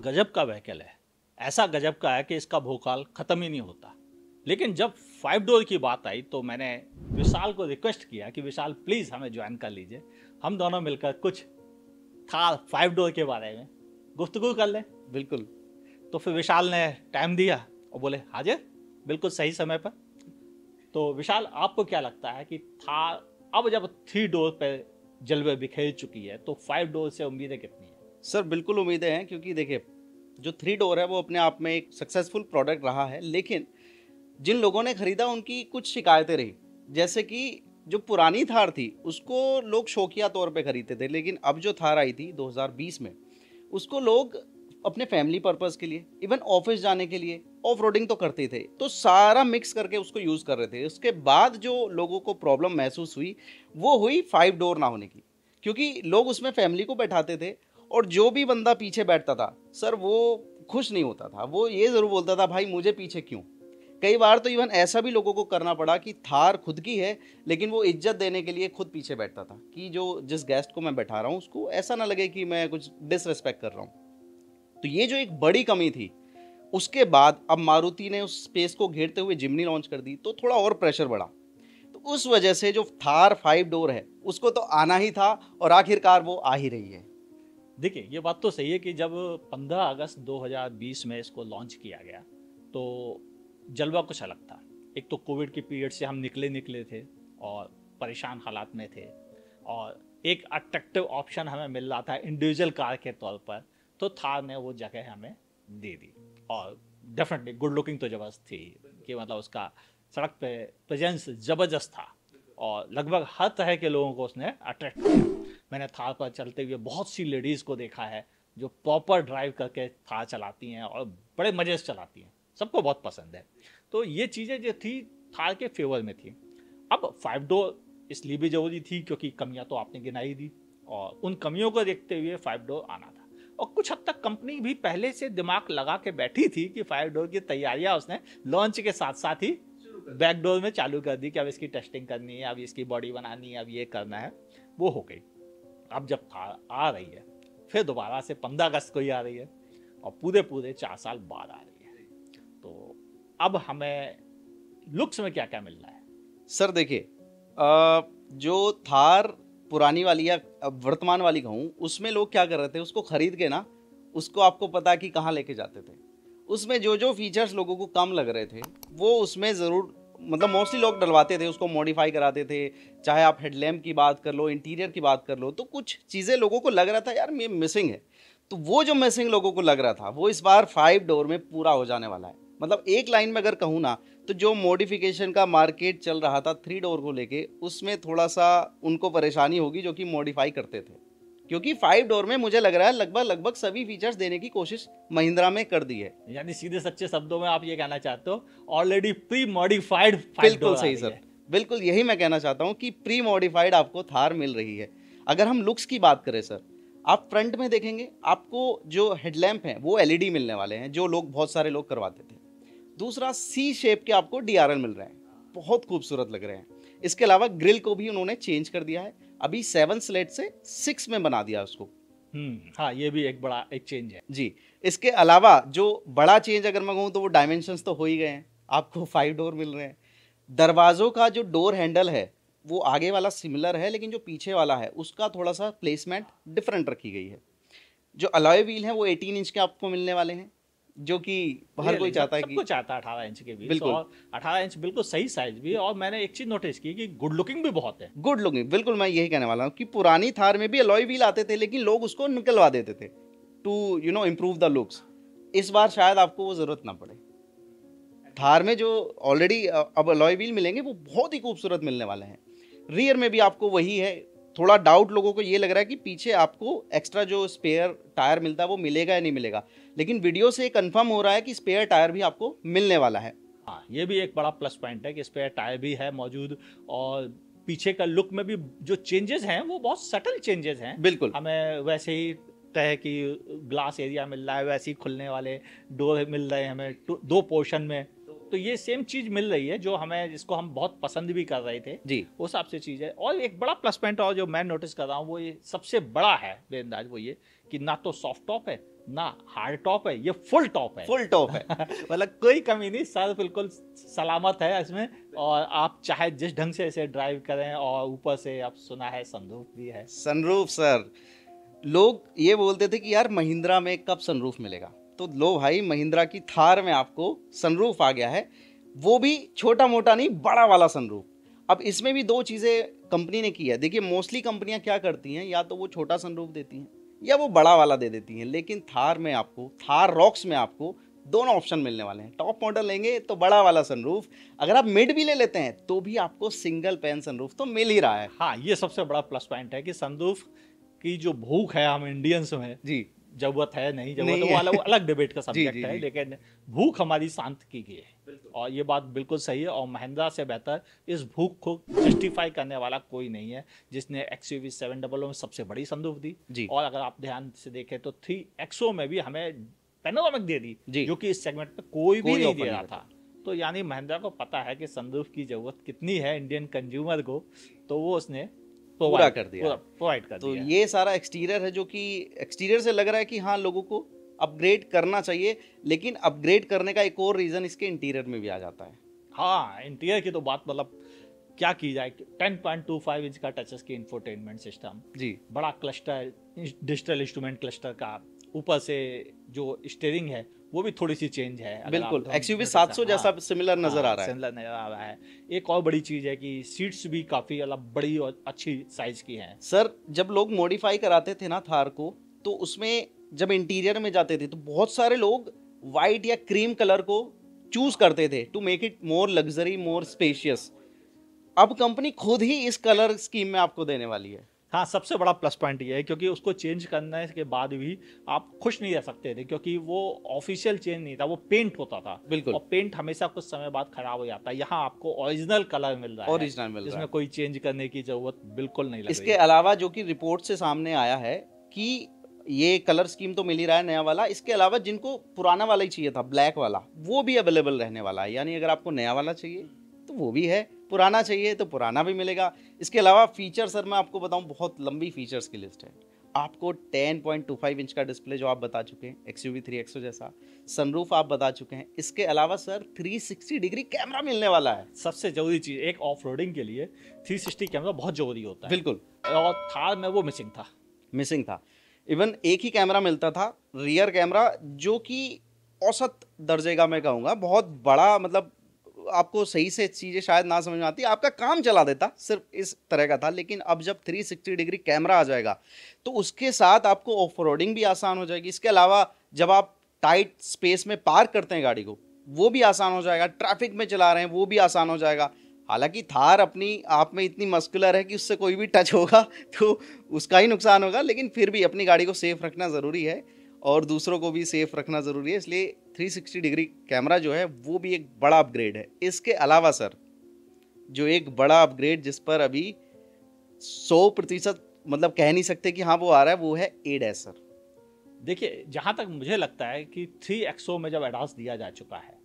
गजब का व्हीकल है, ऐसा गजब का है कि इसका भूकाल ख़त्म ही नहीं होता। लेकिन जब 5 डोर की बात आई तो मैंने विशाल को रिक्वेस्ट किया कि विशाल प्लीज़ हमें ज्वाइन कर लीजिए, हम दोनों मिलकर कुछ थार 5 डोर के बारे में गुफ्तगू कर लें। बिल्कुल। तो फिर विशाल ने टाइम दिया और बोले हाजिर, बिल्कुल सही समय पर। तो विशाल, आपको क्या लगता है कि थार अब जब 3 डोर पे जलवे बिखेर चुकी है तो 5 डोर से उम्मीदें कितनी है? सर बिल्कुल उम्मीदें हैं, क्योंकि देखिए जो 3 डोर है वो अपने आप में एक सक्सेसफुल प्रोडक्ट रहा है, लेकिन जिन लोगों ने खरीदा उनकी कुछ शिकायतें रही। जैसे कि जो पुरानी थार थी उसको लोग शौकिया तौर पे खरीदते थे, लेकिन अब जो थार आई थी 2020 में उसको लोग अपने फैमिली पर्पस के लिए, इवन ऑफिस जाने के लिए, ऑफ रोडिंग तो करते थे, तो सारा मिक्स करके उसको यूज़ कर रहे थे। उसके बाद जो लोगों को प्रॉब्लम महसूस हुई वो हुई 5 डोर ना होने की, क्योंकि लोग उसमें फैमिली को बैठाते थे और जो भी बंदा पीछे बैठता था सर वो खुश नहीं होता था। वो ये ज़रूर बोलता था भाई मुझे पीछे क्यों। कई बार तो इवन ऐसा भी लोगों को करना पड़ा कि थार खुद की है लेकिन वो इज्जत देने के लिए खुद पीछे बैठता था कि जो जिस गेस्ट को मैं बैठा रहा हूँ उसको ऐसा ना लगे कि मैं कुछ डिसरेस्पेक्ट कर रहा हूँ। तो ये जो एक बड़ी कमी थी, उसके बाद अब मारुति ने उस स्पेस को घेरते हुए जिमनी लॉन्च कर दी तो थोड़ा और प्रेशर बढ़ा। तो उस वजह से जो थार 5 डोर है उसको तो आना ही था और आखिरकार वो आ ही रही है। देखिए, ये बात तो सही है कि जब 15 अगस्त 2020 में इसको लॉन्च किया गया तो जलवा कुछ अलग था। एक तो कोविड के पीरियड से हम निकले थे और परेशान हालात में थे, और एक अट्रैक्टिव ऑप्शन हमें मिल रहा था इंडिविजुअल कार के तौर पर, तो थार ने वो जगह हमें दे दी। और डेफिनेटली गुड लुकिंग तो ज़बरदस्त थी कि मतलब उसका सड़क पे प्रेजेंस ज़बरदस्त था और लगभग हर तरह के लोगों को उसने अट्रैक्ट किया। मैंने थार पर चलते हुए बहुत सी लेडीज़ को देखा है जो प्रॉपर ड्राइव करके थार चलाती हैं और बड़े मज़े से चलाती हैं, सबको बहुत पसंद है। तो ये चीज़ें जो थी थार के फेवर में थी। अब 5 डोर इसलिए भी ज़रूरी थी क्योंकि कमियां तो आपने गिनाई दी, और उन कमियों को देखते हुए 5 डोर आना था। और कुछ हद तक कंपनी भी पहले से दिमाग लगा के बैठी थी कि 5 डोर की तैयारियां उसने लॉन्च के साथ साथ ही बैक डोर में चालू कर दी कि अब इसकी टेस्टिंग करनी है, अब इसकी बॉडी बनानी है, अब ये करना है। वो हो गई। अब जब थार आ रही है फिर दोबारा से 15 अगस्त को ही आ रही है और पूरे 4 साल बाद आ रही है। तो अब हमें लुक्स में क्या क्या मिल रहा है? सर देखिए, जो थार पुरानी वाली या वर्तमान वाली कहूँ उसमें लोग क्या कर रहे थे, उसको खरीद के ना उसको आपको पता कि कहाँ लेके जाते थे। उसमें जो जो फीचर्स लोगों को कम लग रहे थे वो उसमें ज़रूर मतलब मोस्टली लोग डलवाते थे, उसको मॉडिफाई कराते थे। चाहे आप हेडलैम्प की बात कर लो, इंटीरियर की बात कर लो, तो कुछ चीज़ें लोगों को लग रहा था यार ये मिसिंग है। तो वो जो मिसिंग लोगों को लग रहा था वो इस बार 5 डोर में पूरा हो जाने वाला है। मतलब एक लाइन में अगर कहूँ ना तो जो मॉडिफिकेशन का मार्केट चल रहा था 3 डोर को लेके उसमें थोड़ा सा उनको परेशानी होगी जो कि मॉडिफाई करते थे, क्योंकि 5 डोर में मुझे लग रहा है लगभग सभी फीचर्स देने की कोशिश महिंद्रा में कर दी है। यानी सीधे सच्चे शब्दों में आप ये कहना चाहते हो ऑलरेडी प्री मॉडिफाइड 5 बिल्कुल डोर सही सर, बिल्कुल यही मैं कहना चाहता हूँ कि प्री मॉडिफाइड आपको थार मिल रही है। अगर हम लुक्स की बात करें सर, आप फ्रंट में देखेंगे आपको जो हेडलैम्प हैं वो एलईडी मिलने वाले हैं, जो लोग बहुत सारे लोग करवाते थे। दूसरा सी शेप के आपको डीआरएल मिल रहे हैं, बहुत खूबसूरत लग रहे हैं। इसके अलावा ग्रिल को भी उन्होंने चेंज कर दिया है, अभी 7 स्लेट से 6 में बना दिया उसको। हाँ, ये भी एक बड़ा एक चेंज है जी। इसके अलावा जो बड़ा चेंज अगर मैं कहूँ तो वो डायमेंशंस तो हो ही गए हैं, आपको 5 डोर मिल रहे हैं। दरवाज़ों का जो डोर हैंडल है वो आगे वाला सिमिलर है, लेकिन जो पीछे वाला है उसका थोड़ा सा प्लेसमेंट डिफरेंट रखी गई है। जो अलॉय व्हील हैं वो 18 इंच के आपको मिलने वाले हैं, जो कि हर कोई चाहता है कि सबको चाहता है 18 इंच के व्हील्स, बिल्कुल और 18 इंच बिल्कुल सही साइज भी है। और मैंने एक चीज नोटिस की कि गुड लुकिंग भी बहुत है। गुड लुकिंग, बिल्कुल मैं यही कहने वाला हूँ कि पुरानी थार में भी अलॉय व्हील आते थे लेकिन लोग उसको निकलवा देते थे टू इम्प्रूव द लुक्स। इस बार शायद आपको वो ज़रूरत ना पड़े। थार में जो ऑलरेडी अब अलॉय व्हील मिलेंगे वो बहुत ही खूबसूरत मिलने वाले हैं। रियर में भी आपको वही है। थोड़ा डाउट लोगों को ये लग रहा है कि पीछे आपको एक्स्ट्रा जो स्पेयर टायर मिलता है वो मिलेगा या नहीं मिलेगा, लेकिन वीडियो से कंफर्म हो रहा है कि स्पेयर टायर भी आपको मिलने वाला है। हाँ, ये भी एक बड़ा प्लस पॉइंट है कि स्पेयर टायर भी है मौजूद, और पीछे का लुक में भी जो चेंजेस हैं वो बहुत सटल चेंजेस हैं। बिल्कुल हमें वैसे ही तरह की ग्लास एरिया मिल रहा है, वैसे ही खुलने वाले डोर मिल रहे हैं हमें 2 पोर्शन में। तो ये सेम चीज़ मिल रही है जो हमें, जिसको हम बहुत पसंद भी कर रहे थे जी, उस हिसाब से चीज़ है। और एक बड़ा प्लस पॉइंट और जो मैं नोटिस कर रहा हूँ वो ये सबसे बड़ा है बेअंदाज, वो ये कि ना तो सॉफ्ट टॉप है ना हार्ड टॉप है, ये फुल टॉप है। फुल टॉप है। मतलब कोई कमी नहीं, सर बिल्कुल सलामत है इसमें। और आप चाहे जिस ढंग से इसे ड्राइव करें, और ऊपर से आप सुना है सनरूफ भी है। सनरूफ सर, लोग ये बोलते थे कि यार महिंद्रा में कब सनरूफ मिलेगा, तो लो भाई महिंद्रा की थार में आपको सनरूफ आ गया है, वो भी छोटा मोटा नहीं, बड़ा वाला सनरूफ। अब इसमें भी दो चीज़ें कंपनी ने की है। देखिए मोस्टली कंपनियां क्या करती हैं, या तो वो छोटा सनरूफ देती हैं या वो बड़ा वाला दे देती हैं, लेकिन थार में आपको, थार रॉक्स में आपको दोनों ऑप्शन मिलने वाले हैं। टॉप मॉडल लेंगे तो बड़ा वाला सनरूफ, अगर आप मिड भी ले लेते हैं तो भी आपको सिंगल पैन सनरूफ तो मिल ही रहा है। हाँ, ये सबसे बड़ा प्लस पॉइंट है कि सनरूफ की जो भूख है हम इंडियंस में, जी, जरूरत है नहीं जरूरत नहीं है, वो अलग डिबेट का जी, सब्जेक्ट जी, है, जी। लेकिन भूख हमारी शांत की गई है। और ये बात बिल्कुल सही है, और महिंद्रा से बेहतर इस भूख को जस्टिफाई करने वाला कोई नहीं है, जिसने XUV 700 में सबसे बड़ी सनरूफ दी। जी। और अगर आप ध्यान से देखें तो 3XO में भी हमें पैनोरामिक दे दी, जी। जो कि इस सेगमेंट में कोई भी कोई नहीं ऑफर दे नहीं रहा करता। था। तो यानी महिंद्रा को पता है कि सनरूफ की जरूरत कितनी है इंडियन कंज्यूमर को, तो वो उसने पूरा कर दिया। प्रोवाइड कर तो दिया। ये सारा एक्सटीरियर है, जो कि एक्सटीरियर से लग रहा है कि हाँ लोगों को अपग्रेड करना चाहिए, लेकिन अपग्रेड करने का एक और रीजन इसके इंटीरियर में भी आ जाता है। हाँ, इंटीरियर की तो बात मतलब क्या की जाए। 10.25 इंच का टच स्क्रीन इंफोटेनमेंट सिस्टम, जी, बड़ा क्लस्टर, डिजिटल इंस्ट्रूमेंट क्लस्टर का, ऊपर से जो स्टीयरिंग है वो भी थोड़ी सी चेंज है। अगर बिल्कुल आप XUV 700 जैसा हाँ, सिमिलर नजर आ रहा है। सिमिलर नजर आ रहा है। एक और बड़ी चीज है कि सीट्स भी काफी अलग बड़ी और अच्छी साइज की हैं। सर जब लोग मॉडिफाई कराते थे ना थार को, तो उसमें जब इंटीरियर में जाते थे तो बहुत सारे लोग वाइट या क्रीम कलर को चूज करते थे to make it more luxury, more spacious. अब कंपनी खुद ही इस कलर स्कीम में आपको देने वाली है। हाँ, सबसे बड़ा प्लस पॉइंट ये है, क्योंकि उसको चेंज करने के बाद भी आप खुश नहीं रह सकते थे, क्योंकि वो ऑफिशियल चेंज नहीं था, वो पेंट होता था। बिल्कुल। और पेंट हमेशा कुछ समय बाद खराब हो जाता है। यहाँ आपको ओरिजिनल कलर मिल रहा है, ओरिजिनल मिल रहा इसमें है। कोई चेंज करने की जरूरत बिल्कुल नहीं लग रही इसके है। अलावा जो कि रिपोर्ट से सामने आया है कि ये कलर स्कीम तो मिल ही रहा है नया वाला, इसके अलावा जिनको पुराना वाला ही चाहिए था ब्लैक वाला, वो भी अवेलेबल रहने वाला है। यानी अगर आपको नया वाला चाहिए तो वो भी है, पुराना चाहिए तो पुराना भी मिलेगा। इसके अलावा फीचर सर मैं आपको बताऊं, बहुत लंबी फीचर्स की लिस्ट है। आपको 10.25 इंच का डिस्प्ले जो आप बता चुके हैं, XUV 3XO जैसा सनरूफ आप बता चुके हैं। इसके अलावा सर 360 डिग्री कैमरा मिलने वाला है। सबसे जरूरी चीज, एक ऑफ रोडिंग के लिए 360 कैमरा बहुत जरूरी होता है। बिल्कुल, और थार में वो मिसिंग था। मिसिंग था। इवन एक ही कैमरा मिलता था, रियर कैमरा, जो कि औसत दर्जे का मैं कहूँगा, बहुत बड़ा, मतलब आपको सही से चीज़ें शायद ना समझ में आती, आपका काम चला देता, सिर्फ इस तरह का था। लेकिन अब जब 360 डिग्री कैमरा आ जाएगा तो उसके साथ आपको ऑफ रोडिंग भी आसान हो जाएगी। इसके अलावा जब आप टाइट स्पेस में पार्क करते हैं गाड़ी को, वो भी आसान हो जाएगा। ट्रैफिक में चला रहे हैं वो भी आसान हो जाएगा। हालांकि थार अपनी आप में इतनी मस्कुलर है कि उससे कोई भी टच होगा तो उसका ही नुकसान होगा, लेकिन फिर भी अपनी गाड़ी को सेफ रखना ज़रूरी है और दूसरों को भी सेफ रखना ज़रूरी है। इसलिए 360 डिग्री कैमरा जो है वो भी एक बड़ा अपग्रेड है। इसके अलावा सर जो एक बड़ा अपग्रेड जिस पर अभी 100% मतलब कह नहीं सकते कि हाँ वो आ रहा है, वो है ADAS सर। देखिए, जहाँ तक मुझे लगता है कि 3XO में जब एडास दिया जा चुका है,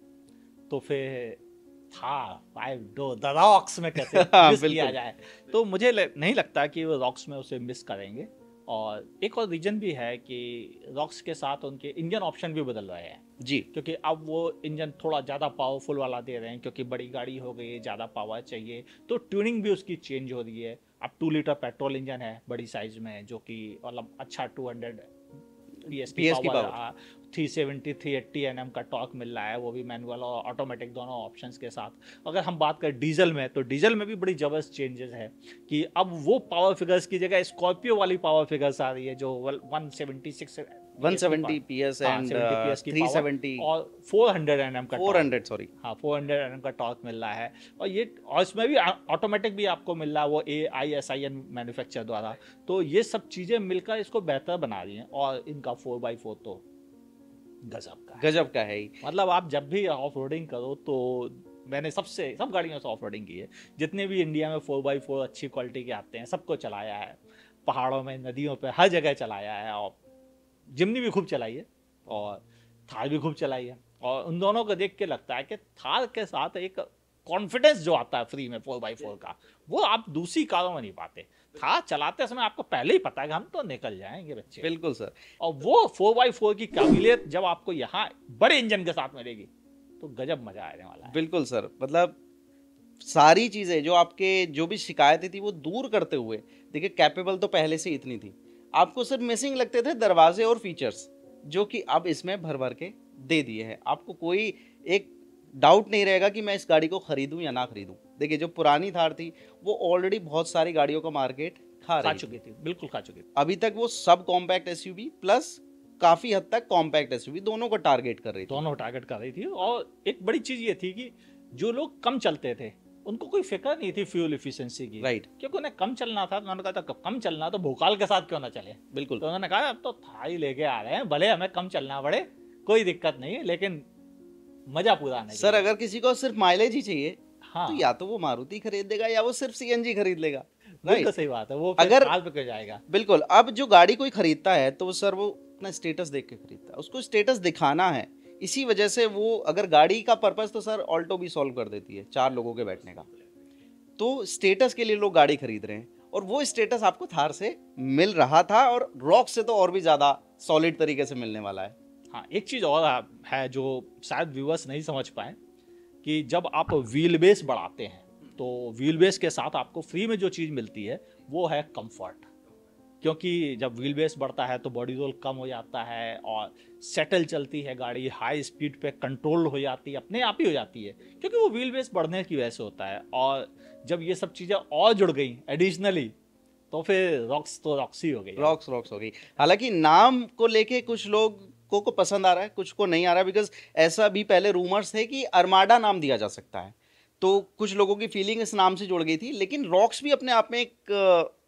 तो फिर था 5 डोर द रॉक्स में कैसे हाँ, मिस किया बिल्कुल। जाए, तो मुझे नहीं लगता कि वो रॉक्स में उसे मिस करेंगे। और एक और रीजन भी है कि रॉक्स के साथ उनके इंजन ऑप्शन भी बदल रहे हैं, जी, क्योंकि अब वो इंजन थोड़ा ज़्यादा पावरफुल वाला दे रहे हैं, क्योंकि बड़ी गाड़ी हो गई है, ज़्यादा पावर चाहिए, तो ट्यूनिंग भी उसकी चेंज हो रही है। अब 2 लीटर पेट्रोल इंजन है बड़ी साइज में, जो कि मतलब अच्छा 200 PSP पावर, 370 380 Nm का टॉर्क मिल रहा है, वो भी मैनुअल और ऑटोमेटिक दोनों ऑप्शंस के साथ। अगर हम बात करें डीजल में, तो डीजल में भी बड़ी जबरदस्त चेंजेस है कि अब वो पावर फिगर्स की जगह स्कॉर्पियो वाली पावर फिगर्स आ रही है, जो 170 PS एंड 370 और 400 Nm का 400 सॉरी, हाँ 400 Nm का टॉर्क मिल रहा है। और इसमें भी ऑटोमेटिक भी आपको मिल रहा है, वो AISIN मैन्युफैक्चर द्वारा। तो ये सब चीज़ें मिलकर इसको बेहतर बना रही हैं। और इनका 4x4 तो गजब का है ही। मतलब आप जब भी ऑफ रोडिंग करो, तो मैंने सब गाड़ियों से ऑफ रोडिंग की है, जितने भी इंडिया में 4x4 अच्छी क्वालिटी के आते हैं सबको चलाया है, पहाड़ों में, नदियों पे, हर जगह चलाया है। और जिमनी भी खूब चलाई है और थार भी खूब चलाई है। और उन दोनों को देख के लगता है कि थार के साथ एक कॉन्फिडेंस जो आता है फ्री में 4x4 का, वो आप दूसरी कारों में नहीं पाते। था चलाते समय आपको पहले ही पता है कि हम तो निकल जाएंगे बच्चे। बिल्कुल सर। और वो 4x4 की काबिलियत जब आपको यहाँ बड़े इंजन के साथ मिलेगी तो गजब मजा आने वाला है। बिल्कुल सर, मतलब सारी चीजें जो आपके जो भी शिकायतें थी वो दूर करते हुए, देखिए कैपेबल तो पहले से इतनी थी, आपको सिर्फ मिसिंग लगते थे दरवाजे और फीचर्स, जो कि अब इसमें भर भर के दे दिए हैं। आपको कोई एक डाउट नहीं रहेगा कि मैं इस गाड़ी को खरीदूं या ना खरीदूं। देखिए जो पुरानी थार थी वो ऑलरेडी बहुत सारी गाड़ियों का मार्केट खा चुकी थी, बिल्कुल खा चुकी थी। अभी तक वो सब कॉम्पैक्ट एसयूवी प्लस काफी हद तक कॉम्पैक्ट एसयूवी दोनों को टारगेट कर रही थी। दोनों टारगेट कर रही थी। और एक बड़ी चीज ये थी कि जो लोग कम चलते थे उनको कोई फिक्र नहीं थी फ्यूल इफिशिएंसी की, राइट, क्योंकि उन्हें कम चलना था। तो उन्होंने कहा था कम चलना तो भोकाल के साथ क्यों ना चले। बिल्कुल। तो उन्होंने कहा अब तो थार ही लेके आ रहे हैं, भले हमें कम चलना पड़े, कोई दिक्कत नहीं है, लेकिन मजा पूरा नहीं। सर अगर किसी को सिर्फ माइलेज ही चाहिए, हाँ, तो या तो वो मारुति खरीद लेगा या वो सिर्फ सीएनजी खरीद लेगा। बिल्कुल सही बात है। वो अगर काल पे क्यों जाएगा। बिल्कुल, अब जो गाड़ी कोई खरीदता है तो सर वो अपना स्टेटस देख के खरीदता है, उसको स्टेटस दिखाना है। इसी वजह से वो, अगर गाड़ी का पर्पस तो सर ऑल्टो भी सॉल्व कर देती है 4 लोगों के बैठने का, तो स्टेटस के लिए लोग गाड़ी खरीद रहे हैं और वो स्टेटस आपको थार से मिल रहा था और रॉक से तो और भी ज्यादा सॉलिड तरीके से मिलने वाला है। हाँ, एक चीज और है जो शायद व्यूअर्स नहीं समझ पाए कि जब आप व्हील बेस बढ़ाते हैं तो व्हील बेस के साथ आपको फ्री में जो चीज मिलती है वो है कंफर्ट। क्योंकि जब व्हील बेस बढ़ता है तो बॉडी रोल कम हो जाता है और सेटल चलती है गाड़ी, हाई स्पीड पे कंट्रोल हो जाती है, अपने आप ही हो जाती है, क्योंकि वो व्हील बेस बढ़ने की वजह से होता है। और जब ये सब चीज़ें और जुड़ गई एडिशनली तो फिर रॉक्स तो रॉक्स ही हो गई, रॉक्स हो गई। हालांकि नाम को लेके कुछ लोग को पसंद आ रहा है, कुछ को नहीं आ रहा है, बिकॉज ऐसा भी पहले रूमर्स थे कि अरमाडा नाम दिया जा सकता है, तो कुछ लोगों की फीलिंग इस नाम से जुड़ गई थी। लेकिन रॉक्स भी अपने आप में एक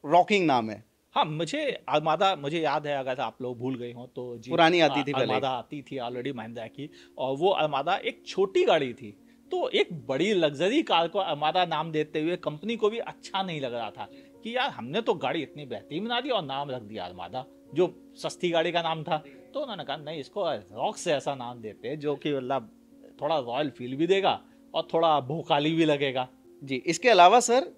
रॉकिंग नाम है। हाँ, मुझे अरमादा मुझे याद है, अगर आप लोग भूल गए हो तो जी, पुरानी आती थी पहले, अरमादा आती थी ऑलरेडी महिंद्रा की, और वो अरमादा एक छोटी गाड़ी थी, तो एक बड़ी लग्जरी कार को अरमादा नाम देते हुए कंपनी को भी अच्छा नहीं लग रहा था कि यार हमने तो गाड़ी इतनी बेहतरीन बना दी और नाम रख दिया अरमादा, जो सस्ती गाड़ी का नाम था। तो उन्होंने कहा नहीं, इसको रॉक से ऐसा नाम देते हैं जो कि मतलब थोड़ा रॉयल फील भी देगा और थोड़ा भोकाली भी लगेगा। जी। इसके अलावा सर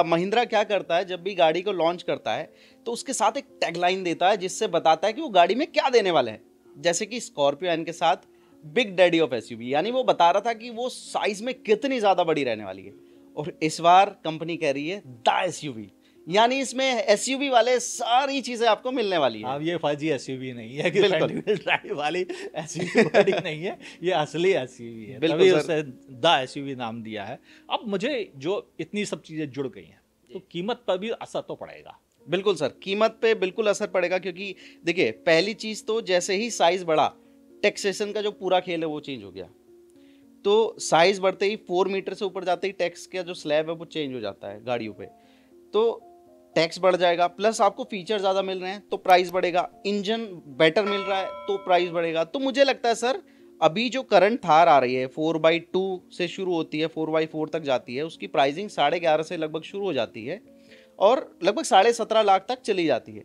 महिंद्रा क्या करता है, जब भी गाड़ी को लॉन्च करता है तो उसके साथ एक टैगलाइन देता है जिससे बताता है कि वो गाड़ी में क्या देने वाले हैं। जैसे कि स्कॉर्पियो एन के साथ बिग डैडी ऑफ एसयूवी, यानी वो बता रहा था कि वो साइज में कितनी ज्यादा बड़ी रहने वाली है। और इस बार कंपनी कह रही है द एसयूवी, यानी इसमें एसयूवी वाले सारी चीजें आपको मिलने वाली है। अब ये फर्जी एसयूवी नहीं है कि ड्राइव वाली एसयूवी नहीं है, ये असली एसयूवी है, तभी उसे द एसयूवी नाम दिया है। अब मुझे जो इतनी सब चीजें जुड़ गई हैं तो कीमत पर भी असर तो पड़ेगा। बिल्कुल सर, कीमत पे बिल्कुल असर पड़ेगा, क्योंकि देखिए पहली चीज तो जैसे ही साइज बढ़ा, टैक्सेशन का जो पूरा खेल है वो चेंज हो गया। तो साइज बढ़ते ही 4 मीटर से ऊपर जाते ही टैक्स का जो स्लैब है वो चेंज हो जाता है गाड़ियों पे, तो टैक्स बढ़ जाएगा, प्लस आपको फीचर ज़्यादा मिल रहे हैं तो प्राइस बढ़ेगा, इंजन बेटर मिल रहा है तो प्राइस बढ़ेगा। तो मुझे लगता है सर अभी जो करंट थार आ रही है 4x2 से शुरू होती है, 4x4 तक जाती है, उसकी प्राइसिंग 11.5 से लगभग शुरू हो जाती है और लगभग 17.5 लाख तक चली जाती है।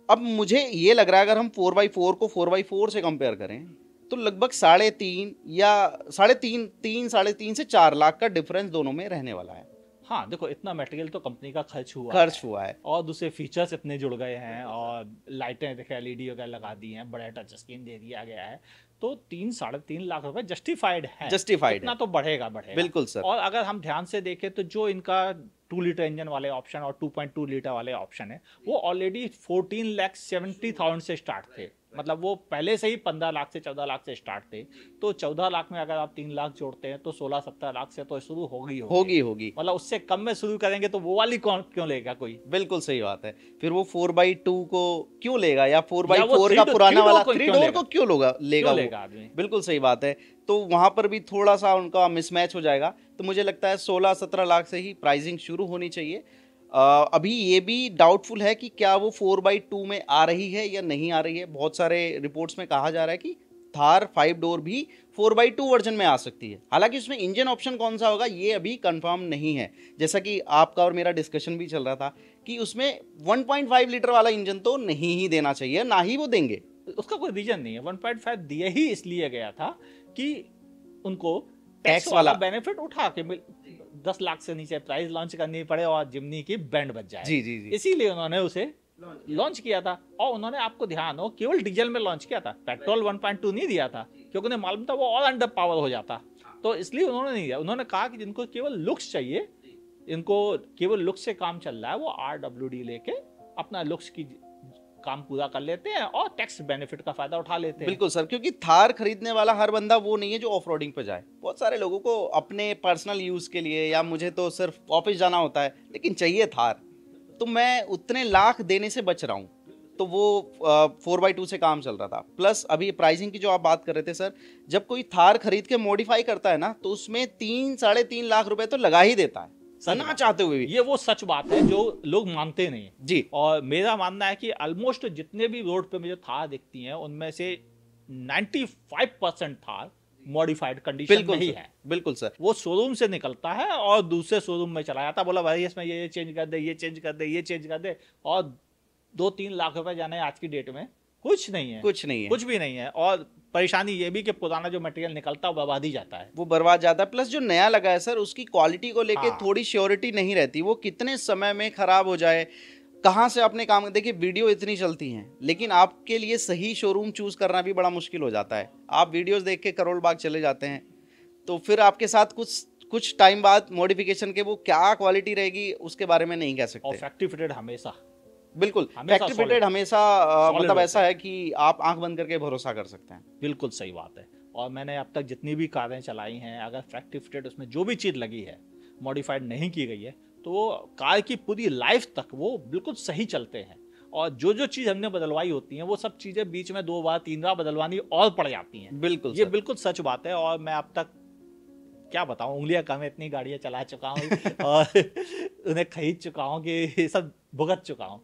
अब मुझे ये लग रहा है अगर हम 4x4 को 4x4 से कंपेयर करें तो लगभग 3.5 या 3.5 से 4 लाख का डिफरेंस दोनों में रहने वाला है। हाँ, देखो इतना मटेरियल तो कंपनी का खर्च हुआ है और दूसरे फीचर्स इतने जुड़ गए हैं और लाइटें देखो एलईडी वगैरह लगा दी हैं, बड़ा टच स्क्रीन दे दिया गया है, तो 3-3.5 लाख रुपए जस्टिफाइड है। इतना तो बढ़ेगा बिल्कुल सर। और अगर हम ध्यान से देखें तो जो इनका 2 लीटर इंजन वाले ऑप्शन और 2.2 लीटर वाले ऑप्शन है वो ऑलरेडी 14,70,000 से स्टार्ट थे, मतलब वो पहले से ही 15 लाख से 14 लाख से स्टार्ट थे। तो 14 लाख में अगर आप 3 लाख जोड़ते हैं तो 16-17 लाख से तो शुरू होगी, मतलब उससे कम में शुरू करेंगे तो वो वाली कौन क्यों लेगा कोई। बिल्कुल सही बात है। फिर वो 4x2 को क्यों लेगा या 4x4 का पुराना वाला 3 डोर को क्यों लेगा आदमी। बिल्कुल सही बात है। तो वहां पर भी थोड़ा सा उनका मिसमैच हो जाएगा। तो मुझे लगता है 16-17 लाख से ही प्राइसिंग शुरू होनी चाहिए। अभी ये भी डाउटफुल है कि क्या वो 4x2 में आ रही है या नहीं आ रही है। बहुत सारे रिपोर्ट्स में कहा जा रहा है कि थार 5 डोर भी 4x2 वर्जन में आ सकती है। हालांकि उसमें इंजन ऑप्शन कौन सा होगा ये अभी कंफर्म नहीं है। जैसा कि आपका और मेरा डिस्कशन भी चल रहा था कि उसमें 1.5 लीटर वाला इंजन तो नहीं ही देना चाहिए, ना ही वो देंगे। उसका कोई रीजन नहीं है। 1.5 दिया ही इसलिए गया था कि उनको टैक्स वाला बेनिफिट उठा के 10 लाख से नीचे प्राइस लॉन्च करनी पड़े और जिमनी की बैंड बज जाए। जी जी जी। इसीलिए उन्होंने उसे लॉन्च किया था। और उन्होंने, आपको ध्यान हो, केवल डीजल में लॉन्च किया था, पेट्रोल 1.2 नहीं दिया था, क्योंकि उन्हें मालूम था वो और अंडर पावर हो जाता, तो इसलिए उन्होंने नहीं दिया। उन्होंने कहा कि जिनको केवल लुक्स चाहिए, इनको केवल लुक्स से काम चल रहा है, वो RWD लेके अपना लुक्स की काम पूरा कर लेते हैं और टैक्स बेनिफिट का फायदा उठा लेते हैं। बिल्कुल सर, क्योंकि थार खरीदने वाला हर बंदा वो नहीं है जो ऑफ रोडिंग पे जाए। बहुत सारे लोगों को अपने पर्सनल यूज के लिए, या मुझे तो सिर्फ ऑफिस जाना होता है लेकिन चाहिए थार, तो मैं उतने लाख देने से बच रहा हूँ। तो वो 4x2 से काम चल रहा था। प्लस अभी प्राइसिंग की जो आप बात कर रहे थे सर, जब कोई थार खरीद के मॉडिफाई करता है ना, तो उसमें 3-3.5 लाख रुपए तो लगा ही देता है ना चाहते हुए भी। ये वो सच बात है जो लोग मानते नहीं जी। और मेरा मानना है कि ऑलमोस्ट जितने भी रोड पे मुझे थार दिखती हैं, उनमें से 95% थार मॉडिफाइड कंडीशन में ही है। बिल्कुल सर। वो शोरूम से निकलता है और दूसरे शोरूम में चला जाता, बोला भाई इसमें ये चेंज कर दे, ये चेंज कर दे, ये चेंज कर दे, और 2-3 लाख रुपए जाने आज की डेट में कुछ नहीं है, कुछ नहीं है, कुछ भी नहीं है। और परेशानी ये भी कि पुराना जो मटेरियल निकलता है वो बर्बाद ही जाता है, वो बर्बाद जाता है। प्लस जो नया लगा है सर, उसकी क्वालिटी को लेके हाँ। थोड़ी श्योरिटी नहीं रहती, वो कितने समय में खराब हो जाए, कहाँ से अपने काम। देखिए वीडियो इतनी चलती हैं, लेकिन आपके लिए सही शोरूम चूज करना भी बड़ा मुश्किल हो जाता है। आप वीडियोस देख के करोड़ बाग चले जाते हैं, तो फिर आपके साथ कुछ टाइम बाद मॉडिफिकेशन के वो क्या क्वालिटी रहेगी उसके बारे में नहीं कह सकते। और फैक्ट्री फिटेड हमेशा, बिल्कुल फैक्ट्री फिटेड हमेशा मतलब ऐसा है कि आप आंख बंद करके भरोसा कर सकते हैं। बिल्कुल सही बात है। और मैंने अब तक जितनी भी कारें चलाई हैं, अगर फैक्ट्री फिटेड उसमें जो भी चीज़ लगी है, मॉडिफाइड नहीं की गई है, तो वो कार की पूरी लाइफ तक वो बिल्कुल सही चलते हैं। और जो जो चीज़ हमने बदलवाई होती हैं, वो सब चीज़ें बीच में 2 बार 3 बार बदलवानी और पड़ जाती हैं। बिल्कुल ये बिल्कुल सच बात है। और मैं अब तक क्या बताऊं, उंगलियां कम, इतनी गाड़ियां चला चुका हूँ और उन्हें खरीद चुका हूँ कि सब भुगत चुका हूँ।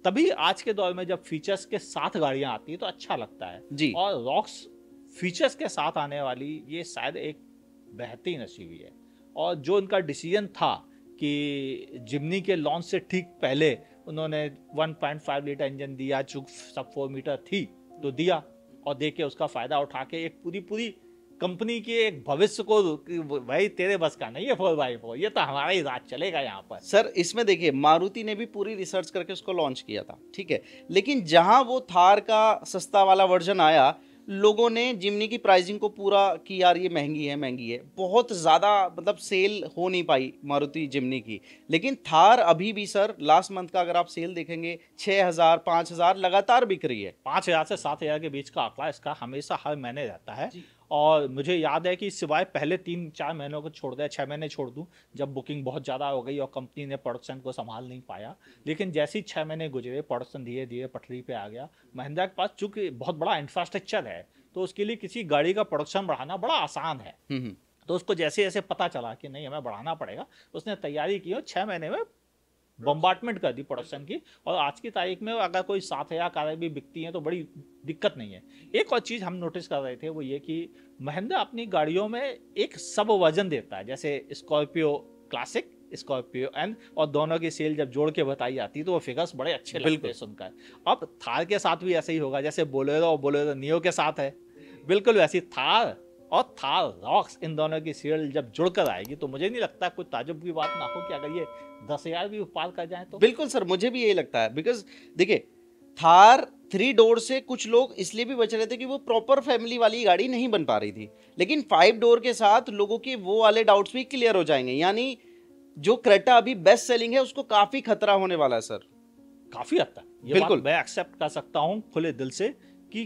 तभी आज के दौर में जब फीचर्स के साथ गाड़ियां आती है तो अच्छा लगता है जी। और रॉक्स फीचर्स के साथ आने वाली ये शायद एक बेहतरीन एसयूवी है। और जो उनका डिसीजन था कि जिमनी के लॉन्च से ठीक पहले उन्होंने 1.5 लीटर इंजन दिया, चूंकि सब 4 मीटर थी तो दिया, और दे के उसका फायदा उठा के एक पूरी कंपनी के एक भविष्य को, भाई तेरे बस का नहीं है 4x4, ये तो हमारा ही राज चलेगा यहाँ पर। सर इसमें देखिए मारुति ने भी पूरी रिसर्च करके उसको लॉन्च किया था, ठीक है, लेकिन जहां वो थार का सस्ता वाला वर्जन आया, लोगों ने जिमनी की प्राइसिंग को पूरा कि यार ये महंगी है, बहुत ज़्यादा मतलब सेल हो नहीं पाई मारुति जिमनी की। लेकिन थार अभी भी सर लास्ट मंथ का अगर आप सेल देखेंगे 6,000 5,000 लगातार बिक रही है। 5,000 से 7,000 के बीच का आंकड़ा इसका हमेशा हर महीने रहता है। और मुझे याद है कि सिवाय पहले 3-4 महीनों को छोड़ दे, 6 महीने छोड़ दूं, जब बुकिंग बहुत ज़्यादा हो गई और कंपनी ने प्रोडक्शन को संभाल नहीं पाया, लेकिन जैसे ही 6 महीने गुजरे, प्रोडक्शन धीरे धीरे पटरी पे आ गया। महिंद्रा के पास चूंकि बहुत बड़ा इंफ्रास्ट्रक्चर है, तो उसके लिए किसी गाड़ी का प्रोडक्शन बढ़ाना बड़ा आसान है। तो उसको जैसे जैसे पता चला कि नहीं हमें बढ़ाना पड़ेगा, उसने तैयारी की और 6 महीने में बम्बार्टमेंट कर दी प्रोडक्शन की। और आज की तारीख में अगर कोई 7,000 कारें भी बिकती हैं तो बड़ी दिक्कत नहीं है। एक और चीज़ हम नोटिस कर रहे थे, वो ये कि महिंद्रा अपनी गाड़ियों में एक सब वर्जन देता है, जैसे स्कॉर्पियो क्लासिक, स्कॉर्पियो एन, और दोनों की सेल जब जोड़ के बताई जाती है तो वो फिगर्स बड़े अच्छे लगते हैं सुनकर। अब थार के साथ भी ऐसे ही होगा, जैसे बोलेरो और बोलेरो नियो के साथ है, बिल्कुल वैसी थार और थार रॉक्स, इन दोनों की सीरियल जब जुड़कर आएगी तो मुझे नहीं लगता कोई ताजुब की बात ना हो कि अगर ये 10,000 भी पार कर जाए तो। बिल्कुल सर, मुझे भी यही लगता है। बिकॉज देखिए थार 3 डोर से कुछ लोग इसलिए भी बच रहे थे कि वो प्रॉपर फैमिली वाली गाड़ी नहीं बन पा रही थी, लेकिन 5 डोर के साथ लोगों के वो वाले डाउट्स भी क्लियर हो जाएंगे। यानी जो क्रेटा अभी बेस्ट सेलिंग है उसको काफी खतरा होने वाला है सर, काफी हद तक। ये बिल्कुल बात मैं एक्सेप्ट कर सकता हूँ खुले दिल से कि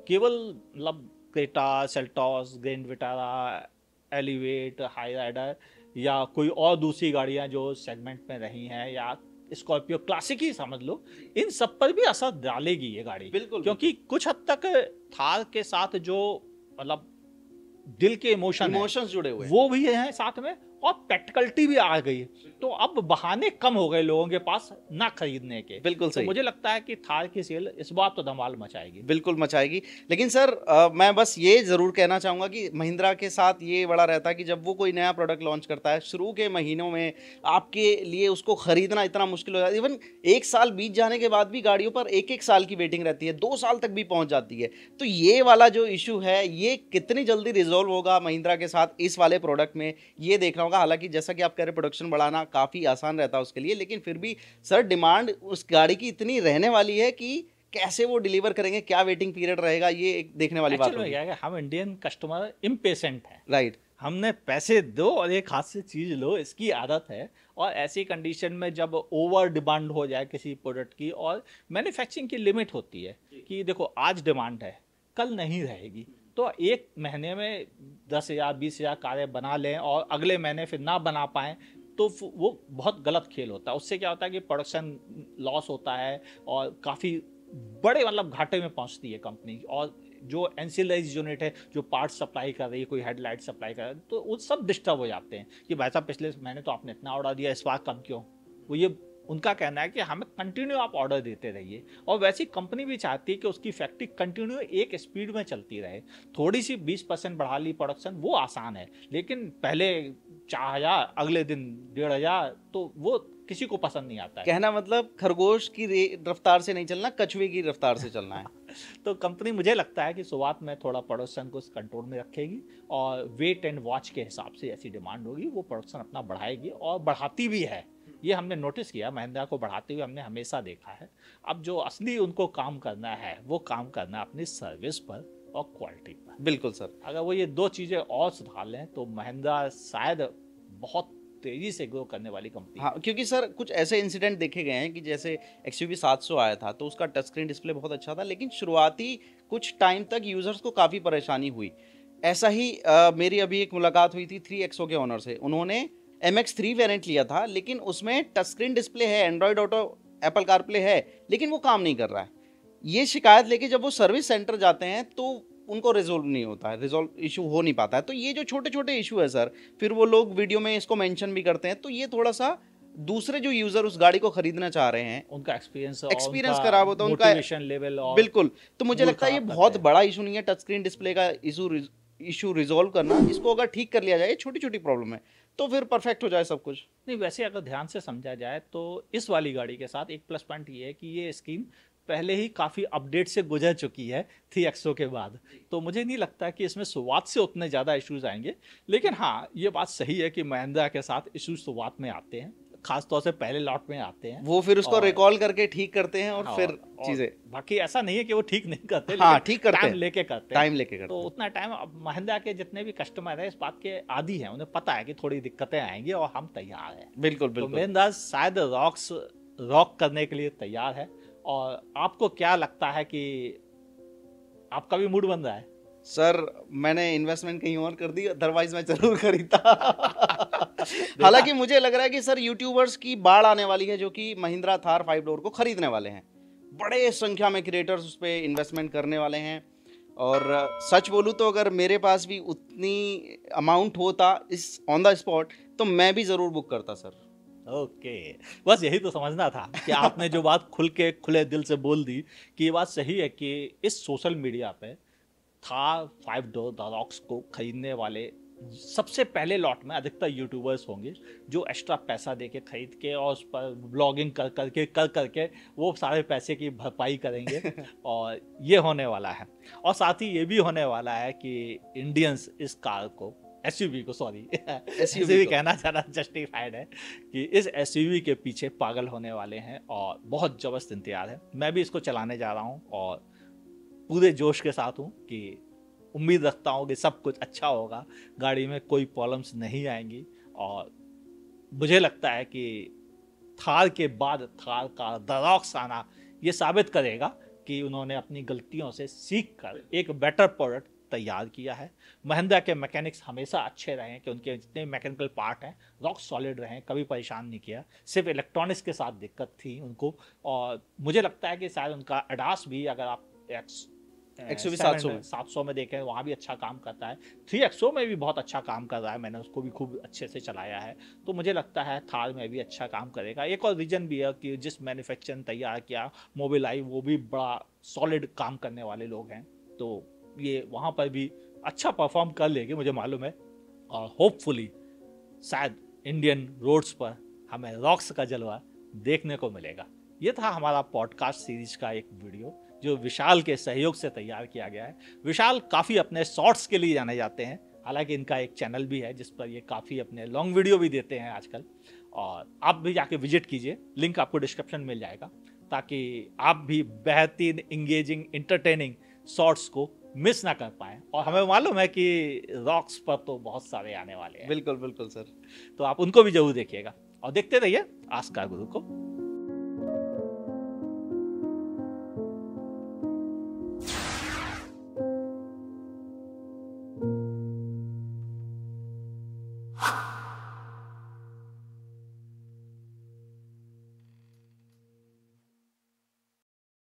केवल मतलब Creta, Seltos, Grand Vitara, Elevate, Hyryder या कोई और दूसरी गाड़ियां जो सेगमेंट में रही हैं, या स्कॉर्पियो क्लासिक ही समझ लो, इन सब पर भी असर डालेगी ये गाड़ी। बिल्कुल, क्योंकि कुछ हद तक थार के साथ जो मतलब दिल के इमोशंस जुड़े हुए वो भी हैं साथ में, और प्रैक्टिकलिटी भी आ गई, तो अब बहाने कम हो गए लोगों के पास ना खरीदने के। बिल्कुल सही। तो मुझे लगता है कि थार की सेल इस बार तो धमाल मचाएगी, बिल्कुल मचाएगी। लेकिन सर मैं बस ये जरूर कहना चाहूंगा कि महिंद्रा के साथ ये बड़ा रहता है कि जब वो कोई नया प्रोडक्ट लॉन्च करता है, शुरू के महीनों में आपके लिए उसको खरीदना इतना मुश्किल हो जाता है। इवन 1 साल बीत जाने के बाद भी गाड़ियों पर 1-1 साल की वेटिंग रहती है, 2 साल तक भी पहुंच जाती है। तो ये वाला जो इशू है, ये कितनी जल्दी रिजॉल्व होगा महिंद्रा के साथ इस वाले प्रोडक्ट में, ये देख रहा हूँ। होगा, हालांकि जैसा कि आप कह रहे प्रोडक्शन बढ़ाना काफ़ी आसान रहता है उसके लिए, लेकिन फिर भी सर डिमांड उस गाड़ी की इतनी रहने वाली है कि कैसे वो डिलीवर करेंगे, क्या वेटिंग पीरियड रहेगा, ये एक देखने वाली बात एक्चुअली होगी। क्या है, हम इंडियन कस्टमर इम्पेशेंट है। राइट। हमने पैसे दो और एक हाथ से चीज लो, इसकी आदत है। और ऐसी कंडीशन में जब ओवर डिमांड हो जाए किसी प्रोडक्ट की, और मैन्युफैक्चरिंग की लिमिट होती है कि देखो आज डिमांड है, कल नहीं रहेगी, तो एक महीने में 10,000 20,000 कारें बना लें और अगले महीने फिर ना बना पाएं, तो वो बहुत गलत खेल होता है। उससे क्या होता है कि प्रोडक्शन लॉस होता है और काफ़ी बड़े मतलब घाटे में पहुंचती है कंपनी। और जो एंसिलरीज यूनिट है, जो पार्ट सप्लाई कर रही है, कोई हेडलाइट सप्लाई कर रहा है, तो वो सब डिस्टर्ब हो जाते हैं कि भाई साहब पिछले महीने तो आपने इतना ऑर्डर दिया, इस बार कम क्यों। वो ये उनका कहना है कि हमें कंटिन्यू आप ऑर्डर देते रहिए। और वैसी कंपनी भी चाहती है कि उसकी फैक्ट्री कंटिन्यू एक स्पीड में चलती रहे। थोड़ी सी 20% बढ़ा ली प्रोडक्शन, वो आसान है, लेकिन पहले 4,000 अगले दिन 1,500, तो वो किसी को पसंद नहीं आता है। कहना मतलब खरगोश की रफ्तार से नहीं चलना, कछुए की रफ्तार से चलना है। तो कंपनी मुझे लगता है कि शुरुआत में थोड़ा प्रोडक्शन को कंट्रोल में रखेगी और वेट एंड वॉच के हिसाब से ऐसी डिमांड होगी, वो प्रोडक्शन अपना बढ़ाएगी और बढ़ाती भी है। ये हमने नोटिस किया, महिंद्रा को बढ़ाते हुए हमने हमेशा देखा है। अब जो असली उनको काम करना है, वो काम करना है अपनी सर्विस पर और क्वालिटी पर। बिल्कुल सर। अगर वो ये दो चीज़ें और सुधार लें तो महिंद्रा शायद बहुत तेजी से ग्रो करने वाली कंपनी। हाँ, क्योंकि सर कुछ ऐसे इंसिडेंट देखे गए हैं कि जैसे XUV 700 आया था तो उसका टच स्क्रीन डिस्प्ले बहुत अच्छा था, लेकिन शुरुआती कुछ टाइम तक यूजर्स को काफ़ी परेशानी हुई। ऐसा ही मेरी अभी एक मुलाकात हुई थी 3XO के ओनर से। उन्होंने MX3 वेरिएंट लिया था, लेकिन उसमें टच स्क्रीन डिस्प्ले है, एंड्रॉयड ऑटो, एप्पल कारप्ले है, लेकिन वो काम नहीं कर रहा है। ये शिकायत लेके जब वो सर्विस सेंटर जाते हैं तो उनको रिजोल्व नहीं होता है, रिजोल्व इशू हो नहीं पाता है। तो ये जो छोटे छोटे इशू है सर, फिर वो लोग वीडियो में इसको मेंशन भी करते हैं, तो ये थोड़ा सा दूसरे जो यूजर उस गाड़ी को खरीदना चाह रहे हैं, उनका एक्सपीरियंस खराब होता है, उनका मोटिवेशन लेवल और बिल्कुल। तो मुझे मूड लगता है ये खराब बहुत करते हैं। बड़ा इशू नहीं है टच स्क्रीन डिस्प्ले का इशू रिजोल्व करना। इसको अगर ठीक कर लिया जाए, छोटी छोटी प्रॉब्लम है, तो फिर परफेक्ट हो जाए सब कुछ। नहीं, वैसे अगर ध्यान से समझा जाए तो इस वाली गाड़ी के साथ एक प्लस पॉइंट ये है कि ये स्कीम पहले ही काफ़ी अपडेट से गुजर चुकी है 3XO के बाद। तो मुझे नहीं लगता कि इसमें शुरुआत से उतने ज़्यादा इश्यूज आएंगे। लेकिन हाँ, ये बात सही है कि महिंद्रा के साथ इश्यूज शुरुआत में आते हैं, खासतौर से पहले लॉट में आते हैं। वो फिर उसको रिकॉल करके ठीक करते हैं और हाँ, फिर और चीजें। बाकी ऐसा नहीं है कि वो ठीक नहीं करते, हाँ, लेकिन ठीक करते टाइम हैं, लेके करते हैं। टाइम लेके करते तो हैं। उतना टाइम अब महिंद्रा के जितने भी कस्टमर हैं इस बात के आदी हैं, उन्हें पता है कि थोड़ी दिक्कतें आएंगी और हम तैयार हैं। बिल्कुल तो बिल्कुल। महिंद्रा शायद रॉक करने के लिए तैयार है। और आपको क्या लगता है कि आपका भी मूड बन रहा है? सर मैंने इन्वेस्टमेंट कहीं और कर दी, अदरवाइज मैं जरूर खरीदता। हालांकि मुझे लग रहा है कि सर यूट्यूबर्स की बाढ़ आने वाली है जो कि महिंद्रा थार 5 डोर को खरीदने वाले हैं। बड़े संख्या में क्रिएटर्स उस पर इन्वेस्टमेंट करने वाले हैं। और सच बोलूँ तो अगर मेरे पास भी उतनी अमाउंट होता इस ऑन द स्पॉट, तो मैं भी ज़रूर बुक करता सर। ओके, बस यही तो समझना था कि आपने जो बात खुल के खुले दिल से बोल दी कि ये बात सही है कि इस सोशल मीडिया पे थार 5 डोर द रॉक्स को खरीदने वाले सबसे पहले लॉट में अधिकतर यूट्यूबर्स होंगे जो एक्स्ट्रा पैसा दे के खरीद के और उस पर ब्लॉगिंग कर करके वो सारे पैसे की भरपाई करेंगे। और ये होने वाला है। और साथ ही ये भी होने वाला है कि इंडियंस इस कार को SUV को SUV कहना ज़्यादा जस्टिफाइड है कि इस SUV के पीछे पागल होने वाले हैं और बहुत ज़बरदस्त इंतजार है। मैं भी इसको चलाने जा रहा हूँ और पूरे जोश के साथ हूँ कि उम्मीद रखता हूँ कि सब कुछ अच्छा होगा, गाड़ी में कोई प्रॉब्लम्स नहीं आएंगी। और मुझे लगता है कि थार के बाद थार का द रॉक्स आना ये साबित करेगा कि उन्होंने अपनी गलतियों से सीख कर एक बेटर प्रोडक्ट तैयार किया है। महिंद्रा के मैकेनिक्स हमेशा अच्छे रहे हैं कि उनके जितने मैकेनिकल पार्ट हैं रॉक सॉलिड रहे हैं, कभी परेशान नहीं किया। सिर्फ इलेक्ट्रॉनिक्स के साथ दिक्कत थी उनको। और मुझे लगता है कि शायद उनका एडास भी, अगर आप XUV 700 में देखें, वहाँ भी अच्छा काम करता है। 3XO में भी बहुत अच्छा काम कर रहा है, मैंने उसको भी खूब अच्छे से चलाया है। तो मुझे लगता है थार में भी अच्छा काम करेगा। एक और रीजन भी है कि जिस मैन्युफैक्चर ने तैयार किया मोबिलाई, वो भी बड़ा सॉलिड काम करने वाले लोग हैं, तो ये वहाँ पर भी अच्छा परफॉर्म कर लेगी मुझे मालूम है। और होपफुली शायद इंडियन रोड्स पर हमें रॉक्स का जलवा देखने को मिलेगा। ये था हमारा पॉडकास्ट सीरीज का एक वीडियो जो विशाल के सहयोग से तैयार किया गया है। विशाल काफ़ी अपने शॉर्ट्स के लिए जाने जाते हैं, हालांकि इनका एक चैनल भी है जिस पर ये काफ़ी अपने लॉन्ग वीडियो भी देते हैं आजकल, और आप भी जाके विजिट कीजिए, लिंक आपको डिस्क्रिप्शन में मिल जाएगा, ताकि आप भी बेहतरीन इंगेजिंग इंटरटेनिंग शॉर्ट्स को मिस ना कर पाएं। और हमें मालूम है कि रॉक्स पर तो बहुत सारे आने वाले हैं, बिल्कुल बिल्कुल सर। तो आप उनको भी जरूर देखिएगा और देखते रहिए आस्क गुरु को।